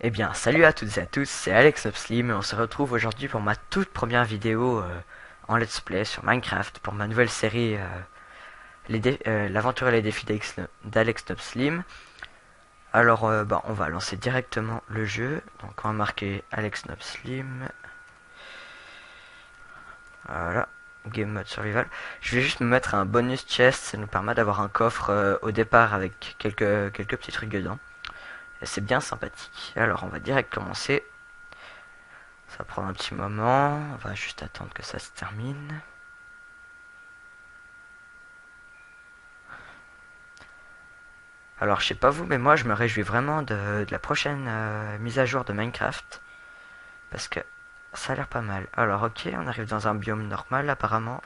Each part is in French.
Eh bien, salut à toutes et à tous, c'est Alex Slim et on se retrouve aujourd'hui pour ma toute première vidéo en let's play sur Minecraft pour ma nouvelle série l'aventure et les défis d'Alex Slim. Alors, on va lancer directement le jeu. Donc, on va marquer Alex Slim. Voilà, Game Mode Survival. Je vais juste me mettre un bonus chest, ça nous permet d'avoir un coffre au départ avec quelques petits trucs dedans. Et c'est bien sympathique. Alors, on va direct commencer. Ça prend un petit moment, on va juste attendre que ça se termine. Alors je sais pas vous, mais moi je me réjouis vraiment de la prochaine mise à jour de Minecraft. Parce que ça a l'air pas mal. Alors ok, on arrive dans un biome normal apparemment.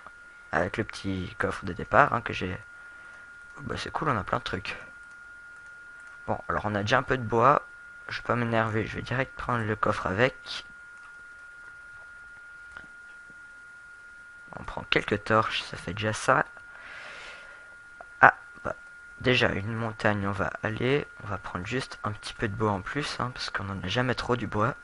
Avec le petit coffre de départ que j'ai. Oh, bah c'est cool, on a plein de trucs. Bon, alors on a déjà un peu de bois. Je vais pas m'énerver, je vais direct prendre le coffre avec. On prend quelques torches, ça fait déjà ça. Ah, bah, déjà une montagne, on va aller. On va prendre juste un petit peu de bois en plus, parce qu'on en a jamais trop du bois.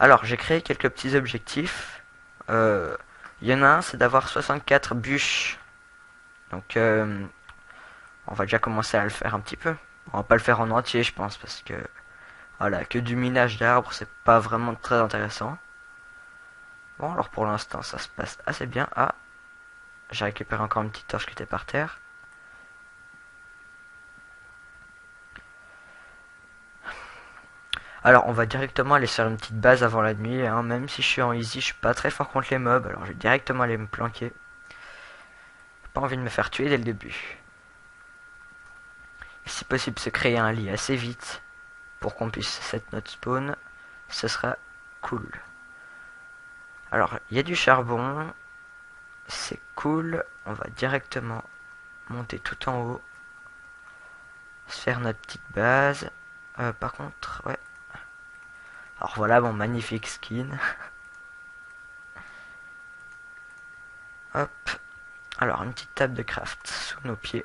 Alors, j'ai créé quelques petits objectifs. Il y en a un, c'est d'avoir 64 bûches. Donc, on va déjà commencer à le faire un petit peu. On va pas le faire en entier, je pense, parce que voilà, que du minage d'arbres, c'est pas vraiment très intéressant. Bon, alors pour l'instant, ça se passe assez bien. Ah, j'ai récupéré encore une petite torche qui était par terre. Alors, on va directement aller faire une petite base avant la nuit. Même si je suis en easy, je suis pas très fort contre les mobs. Alors, je vais directement aller me planquer. Pas envie de me faire tuer dès le début. Et si possible, se créer un lit assez vite pour qu'on puisse set notre spawn. Ce sera cool. Alors, il y a du charbon. C'est cool. On va directement monter tout en haut. Se faire notre petite base. Par contre, ouais. Alors voilà mon magnifique skin. Hop. Alors, une petite table de craft sous nos pieds.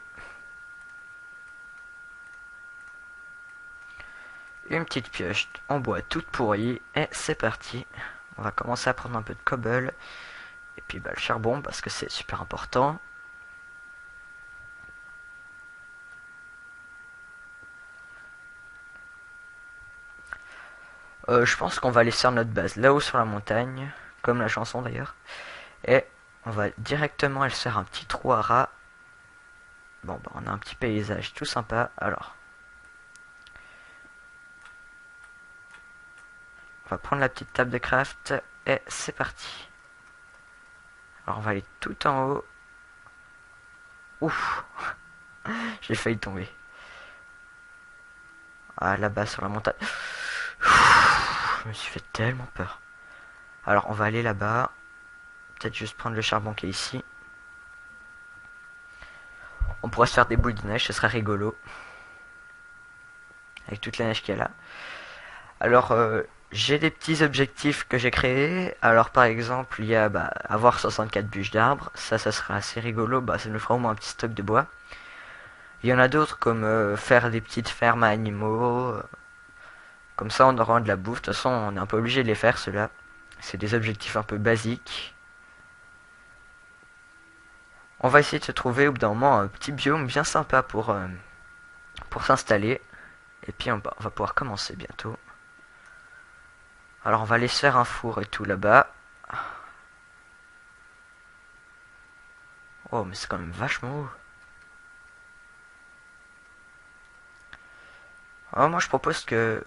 Une petite pioche en bois toute pourrie. Et c'est parti. On va commencer à prendre un peu de cobble. Et puis bah, le charbon parce que c'est super important. Je pense qu'on va aller sur notre base là-haut sur la montagne. Comme la chanson d'ailleurs. Et on va directement aller faire un petit trou à rats. Bon bah on a un petit paysage tout sympa. Alors. On va prendre la petite table de craft. Et c'est parti. Alors on va aller tout en haut. Ouf. J'ai failli tomber. Ah là-bas sur la montagne. Je me suis fait tellement peur. Alors on va aller là-bas. Peut-être juste prendre le charbon qui est ici. On pourra se faire des boules de neige, ce sera rigolo. Avec toute la neige qu'il y a là. Alors j'ai des petits objectifs que j'ai créés. Alors par exemple, il y a avoir 64 bûches d'arbres. Ça sera assez rigolo. Ça nous fera au moins un petit stock de bois. Il y en a d'autres comme faire des petites fermes à animaux. Comme ça on aura de la bouffe. De toute façon on est un peu obligé de les faire ceux-là. C'est des objectifs un peu basiques. On va essayer de se trouver au bout d'un moment un petit biome bien sympa pour s'installer. Et puis on va pouvoir commencer bientôt. Alors on va aller se faire un four et tout là-bas. Oh mais c'est quand même vachement haut. Oh, moi je propose que...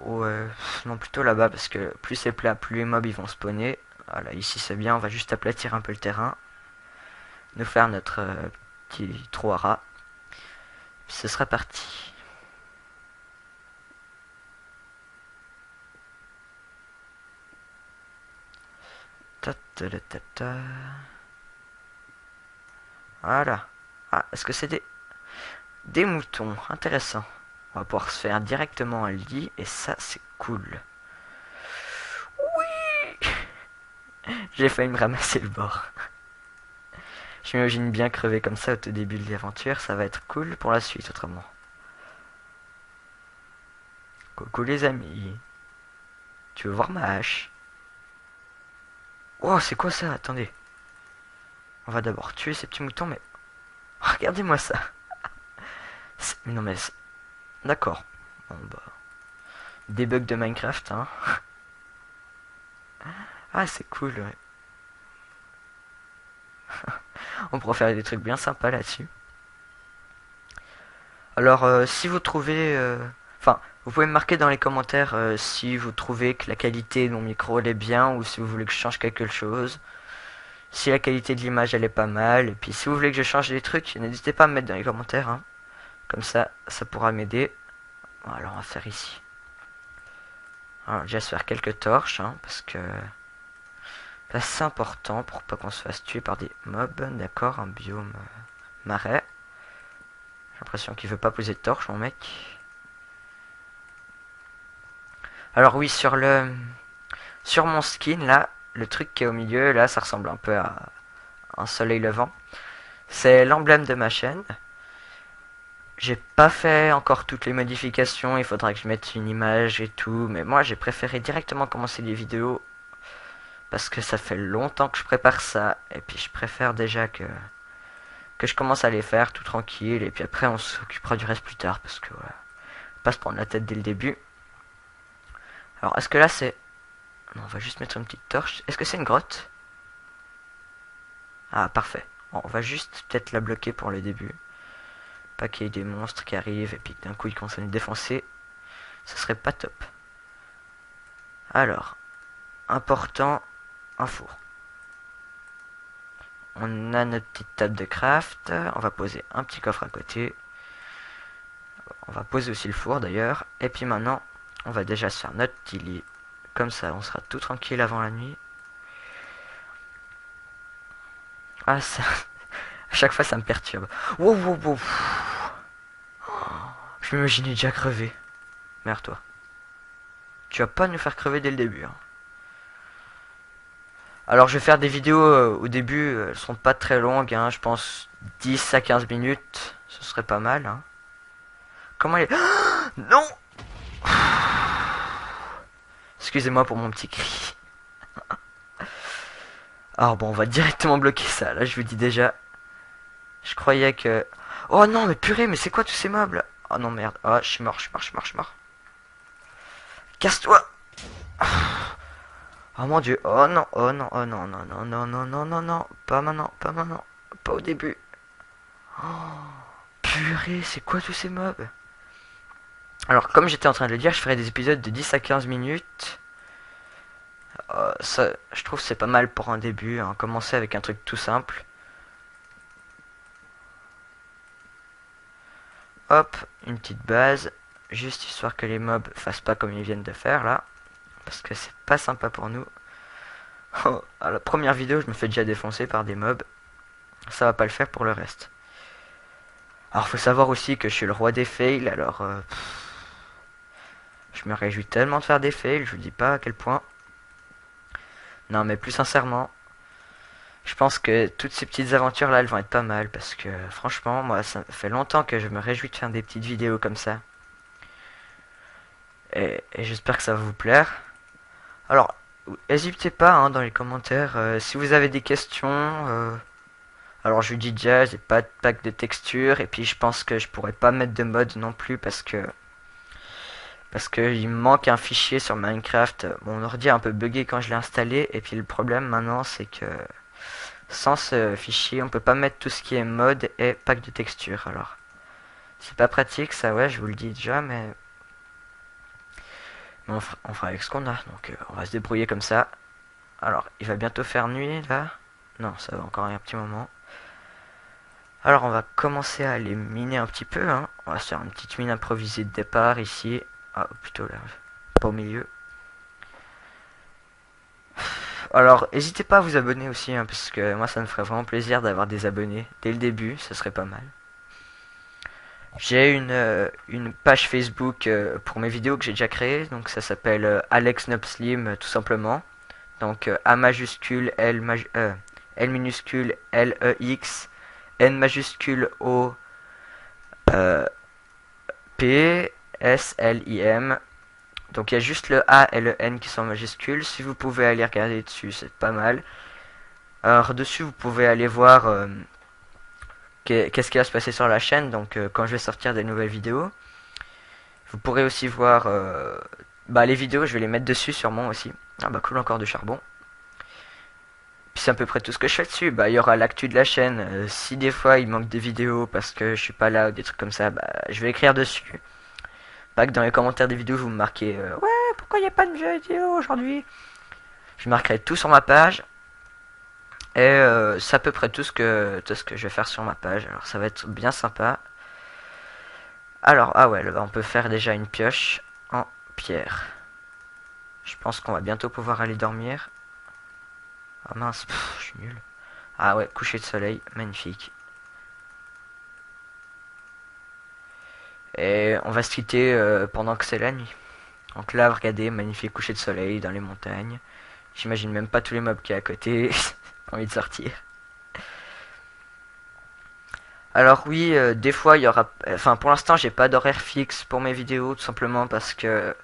Ouais, non plutôt là-bas parce que plus c'est plat, plus les mobs ils vont spawner. Voilà, ici c'est bien, on va juste aplatir un peu le terrain. Nous faire notre petit trou à rats. Puis ce sera parti. Ta ta ta ta ta. Voilà. Ah, est-ce que c'est des moutons? Intéressant. On va pouvoir se faire directement un lit et ça c'est cool. Oui. J'ai failli me ramasser le bord. J'imagine bien crever comme ça au tout début de l'aventure, ça va être cool pour la suite autrement. Coucou les amis. Tu veux voir ma hache? Oh, c'est quoi ça? Attendez. On va d'abord tuer ces petits moutons, mais... Regardez-moi ça. Non mais... D'accord. Bon bah... Des bugs de Minecraft, hein. Ah, c'est cool, ouais. On pourrait faire des trucs bien sympas là-dessus. Alors, si vous trouvez... Enfin, vous pouvez me marquer dans les commentaires si vous trouvez que la qualité de mon micro elle est bien ou si vous voulez que je change quelque chose. Si la qualité de l'image elle est pas mal. Et puis si vous voulez que je change des trucs, n'hésitez pas à me mettre dans les commentaires. Hein. Comme ça pourra m'aider. Bon, alors on va faire ici. Alors déjà se faire quelques torches, hein, parce que là c'est important pour pas qu'on se fasse tuer par des mobs. D'accord, un biome marais. J'ai l'impression qu'il veut pas poser de torche mon mec. Alors oui, sur mon skin là, le truc qui est au milieu là, ça ressemble un peu à un soleil levant. C'est l'emblème de ma chaîne. J'ai pas fait encore toutes les modifications, il faudra que je mette une image et tout, mais moi j'ai préféré directement commencer les vidéos parce que ça fait longtemps que je prépare ça et puis je préfère déjà que je commence à les faire tout tranquille et puis après on s'occupera du reste plus tard parce que voilà, pas se prendre la tête dès le début. Alors est-ce que là c'est... Non, on va juste mettre une petite torche. Est-ce que c'est une grotte? Ah parfait. Bon, on va juste peut-être la bloquer pour le début. Pas qu'il y ait des monstres qui arrivent et puis d'un coup ils commencent à nous défoncer. Ce serait pas top. Alors, important, un four. On a notre petite table de craft. On va poser un petit coffre à côté. On va poser aussi le four d'ailleurs. Et puis maintenant, on va déjà se faire notre petit lit. Comme ça, on sera tout tranquille avant la nuit. Ah, ça... À chaque fois, ça me perturbe. Wow, wow, wow. Je m'imaginais déjà crever. Merde, toi. Tu vas pas nous faire crever dès le début. Hein. Alors, je vais faire des vidéos au début. Elles seront pas très longues. Hein, je pense 10 à 15 minutes. Ce serait pas mal. Hein. Comment il est... Non. Excusez-moi pour mon petit cri. Alors bon, on va directement bloquer ça. Là, je vous dis déjà. Je croyais que... Oh non, mais purée, mais c'est quoi tous ces meubles? Oh non, merde. Ah, je suis mort, je suis mort, je suis mort, je suis mort. Casse-toi. Oh mon dieu. Oh non, oh non, oh non, non, non, non, non, non, non, non. Pas maintenant, pas maintenant. Pas au début. Oh, purée, c'est quoi tous ces mobs? Alors, comme j'étais en train de le dire, je ferai des épisodes de 10 à 15 minutes. Ça, je trouve c'est pas mal pour un début. Hein. Commencer avec un truc tout simple. Hop, une petite base. Juste histoire que les mobs fassent pas comme ils viennent de faire là. Parce que c'est pas sympa pour nous. Oh, à la première vidéo, je me fais déjà défoncer par des mobs. Ça va pas le faire pour le reste. Alors, faut savoir aussi que je suis le roi des fails. Alors, je me réjouis tellement de faire des fails. Je vous dis pas à quel point. Non, mais plus sincèrement, je pense que toutes ces petites aventures là, elles vont être pas mal. Parce que franchement, moi, ça fait longtemps que je me réjouis de faire des petites vidéos comme ça. Et j'espère que ça va vous plaire. Alors, n'hésitez pas hein, dans les commentaires si vous avez des questions. Alors je vous dis déjà, j'ai pas de pack de texture et puis je pense que je pourrais pas mettre de mode non plus parce que il me manque un fichier sur Minecraft. Mon ordi est un peu buggé quand je l'ai installé et puis le problème maintenant c'est que sans ce fichier on peut pas mettre tout ce qui est mode et pack de texture. Alors c'est pas pratique ça, ouais, je vous le dis déjà, mais on fera avec ce qu'on a, donc on va se débrouiller comme ça. Alors, il va bientôt faire nuit, là. Non, ça va encore un petit moment. Alors, on va commencer à aller miner un petit peu, hein. On va se faire une petite mine improvisée de départ, ici. Ah, plutôt là, pas au milieu. Alors, n'hésitez pas à vous abonner aussi, hein, parce que moi, ça me ferait vraiment plaisir d'avoir des abonnés. Dès le début, ce serait pas mal. J'ai une page Facebook pour mes vidéos que j'ai déjà créées, donc ça s'appelle Alex Nobslim tout simplement. Donc A majuscule L minuscule L E X N majuscule O P S L I M. Donc il y a juste le A et le N qui sont majuscules. Si vous pouvez aller regarder dessus, c'est pas mal. Alors dessus, vous pouvez aller voir qu'est-ce qui va se passer sur la chaîne. Donc quand je vais sortir des nouvelles vidéos. Vous pourrez aussi voir les vidéos, je vais les mettre dessus sûrement aussi. Ah bah cool, encore du charbon. Puis c'est à peu près tout ce que je fais dessus. Bah il y aura l'actu de la chaîne. Si des fois il manque des vidéos parce que je suis pas là ou des trucs comme ça, bah je vais écrire dessus. Pas que dans les commentaires des vidéos vous me marquez ouais pourquoi il n'y a pas de vidéo aujourd'hui. Je marquerai tout sur ma page. Et c'est à peu près tout ce que je vais faire sur ma page. Alors ça va être bien sympa. Alors ah ouais, là, on peut faire déjà une pioche en pierre. Je pense qu'on va bientôt pouvoir aller dormir. Ah mince, je suis nul. Ah ouais, coucher de soleil, magnifique. Et on va se quitter pendant que c'est la nuit. Donc là, regardez, magnifique coucher de soleil dans les montagnes. J'imagine même pas tous les mobs qui est à côté. J'ai envie de sortir. Alors oui, des fois il y aura... Enfin pour l'instant j'ai pas d'horaire fixe pour mes vidéos, tout simplement parce que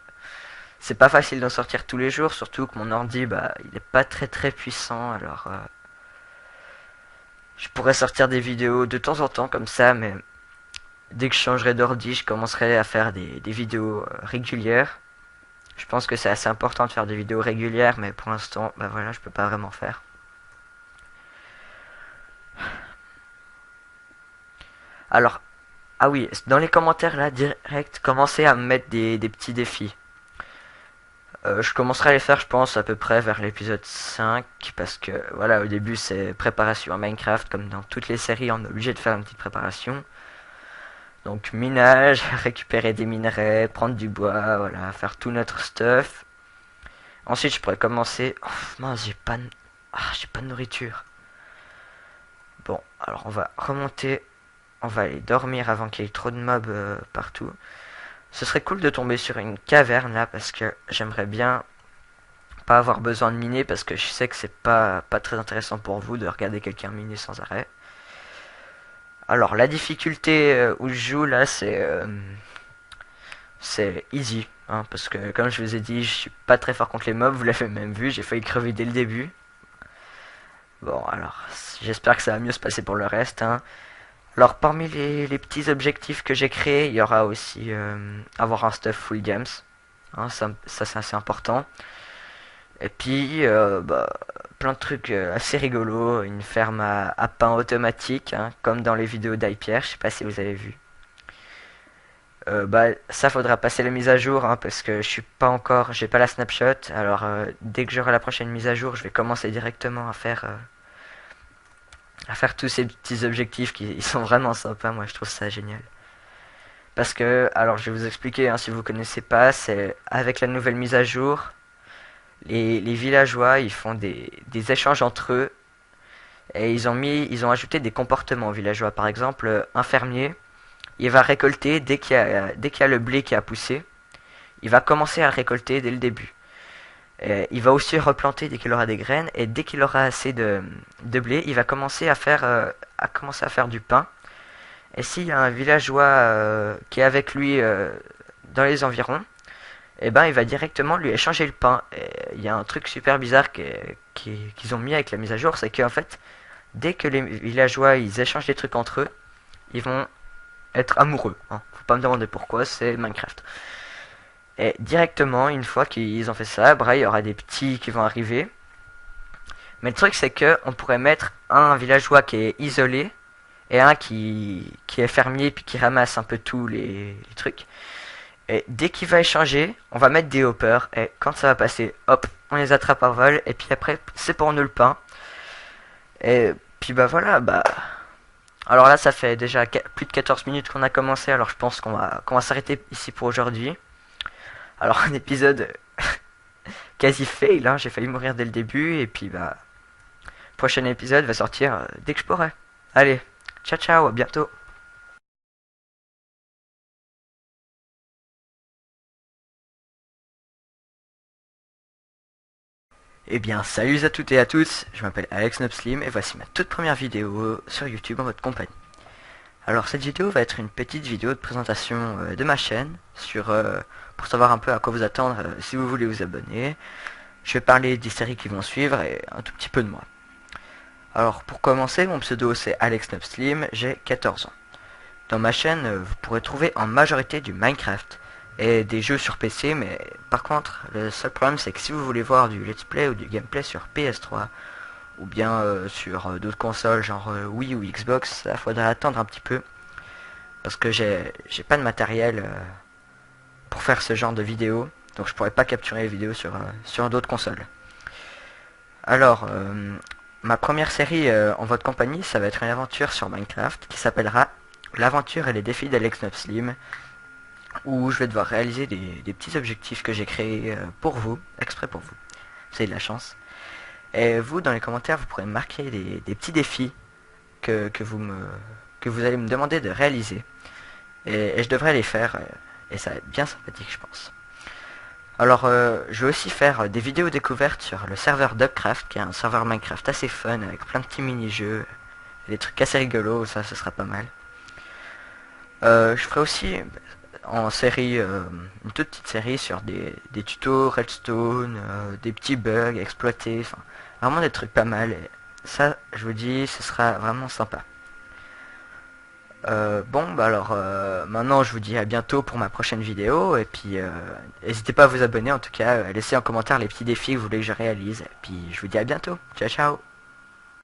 c'est pas facile d'en sortir tous les jours, surtout que mon ordi, bah, il est pas très puissant, alors je pourrais sortir des vidéos de temps en temps comme ça, mais dès que je changerai d'ordi, je commencerai à faire des vidéos régulières. Je pense que c'est assez important de faire des vidéos régulières, mais pour l'instant, bah voilà, je peux pas vraiment faire. Alors, ah oui, dans les commentaires là, direct, commencez à me mettre des petits défis. Je commencerai à les faire, je pense, à peu près vers l'épisode 5, parce que, voilà, au début, c'est préparation à Minecraft, comme dans toutes les séries, on est obligé de faire une petite préparation. Donc, minage, récupérer des minerais, prendre du bois, voilà, faire tout notre stuff. Ensuite, je pourrais commencer... Oh, mince, j'ai pas de nourriture. Bon, alors on va remonter, on va aller dormir avant qu'il y ait trop de mobs partout. Ce serait cool de tomber sur une caverne, là, parce que j'aimerais bien pas avoir besoin de miner parce que je sais que c'est pas très intéressant pour vous de regarder quelqu'un miner sans arrêt. Alors la difficulté où je joue là c'est easy, hein, parce que comme je vous ai dit je suis pas très fort contre les mobs, vous l'avez même vu, j'ai failli crever dès le début. Bon alors j'espère que ça va mieux se passer pour le reste, hein. Alors parmi les petits objectifs que j'ai créés, il y aura aussi avoir un stuff full games, hein, ça c'est assez important. Et puis, plein de trucs assez rigolos. Une ferme à pain automatique, hein, comme dans les vidéos d'iPierre. Je sais pas si vous avez vu. Ça faudra passer la mise à jour, hein, parce que je suis pas encore, j'ai pas la snapshot. Alors, dès que j'aurai la prochaine mise à jour, je vais commencer directement à faire tous ces petits objectifs qui ils sont vraiment sympas. Moi, je trouve ça génial. Parce que, alors, je vais vous expliquer, hein, si vous connaissez pas, c'est avec la nouvelle mise à jour. Les villageois, ils font des échanges entre eux et ils ont ajouté des comportements aux villageois. Par exemple, un fermier, il va récolter dès qu'il y a le blé qui a poussé, il va commencer à le récolter dès le début. Et il va aussi replanter dès qu'il aura des graines et dès qu'il aura assez de blé, il va commencer à faire du pain. Et s'il y a un villageois qui est avec lui dans les environs, et ben il va directement lui échanger le pain. Et il y a un truc super bizarre qu'ils ont mis avec la mise à jour, c'est qu'en fait, dès que les villageois ils échangent des trucs entre eux, ils vont être amoureux, hein. Faut pas me demander pourquoi, c'est Minecraft. Et directement, une fois qu'ils ont fait ça, il y aura des petits qui vont arriver. Mais le truc c'est que on pourrait mettre un villageois qui est isolé et un qui est fermier puis qui ramasse un peu tous les trucs. Et dès qu'il va échanger, on va mettre des hoppers. Et quand ça va passer, hop, on les attrape par vol. Et puis après, c'est pour nous le pain. Et puis bah voilà, bah. Alors là, ça fait déjà plus de 14 minutes qu'on a commencé. Alors je pense qu'on va s'arrêter ici pour aujourd'hui. Alors un épisode quasi fail, hein. J'ai failli mourir dès le début. Et puis bah. Prochain épisode va sortir dès que je pourrai. Allez, ciao ciao, à bientôt. Eh bien, salut à toutes et à tous, je m'appelle Alex Nobslim et voici ma toute première vidéo sur YouTube en votre compagnie. Alors cette vidéo va être une petite vidéo de présentation de ma chaîne pour savoir un peu à quoi vous attendre si vous voulez vous abonner. Je vais parler des séries qui vont suivre et un tout petit peu de moi. Alors pour commencer, mon pseudo c'est AlexNobslim, j'ai 14 ans. Dans ma chaîne, vous pourrez trouver en majorité du Minecraft et des jeux sur PC, mais par contre, le seul problème c'est que si vous voulez voir du let's play ou du gameplay sur PS3 ou bien sur d'autres consoles genre Wii ou Xbox, ça faudra attendre un petit peu parce que j'ai pas de matériel pour faire ce genre de vidéo, donc je pourrais pas capturer les vidéos sur d'autres consoles. Alors, ma première série en votre compagnie, ça va être une aventure sur Minecraft qui s'appellera L'aventure et les défis d'AlexNobslim, où je vais devoir réaliser des petits objectifs que j'ai créés pour vous, exprès pour vous. C'est de la chance. Et vous, dans les commentaires, vous pourrez marquer des petits défis que vous allez me demander de réaliser. Et je devrais les faire, et ça va être bien sympathique, je pense. Alors, je vais aussi faire des vidéos découvertes sur le serveur Dubcraft, qui est un serveur Minecraft assez fun, avec plein de petits mini-jeux, des trucs assez rigolos, ça, ce sera pas mal. Je ferai aussi en série, une toute petite série sur des tutos, redstone, des petits bugs exploités, enfin, vraiment des trucs pas mal, et ça, je vous dis, ce sera vraiment sympa. Bon, bah alors, maintenant je vous dis à bientôt pour ma prochaine vidéo, et puis n'hésitez pas à vous abonner, en tout cas, laissez en commentaire les petits défis que vous voulez que je réalise, et puis je vous dis à bientôt, ciao ciao.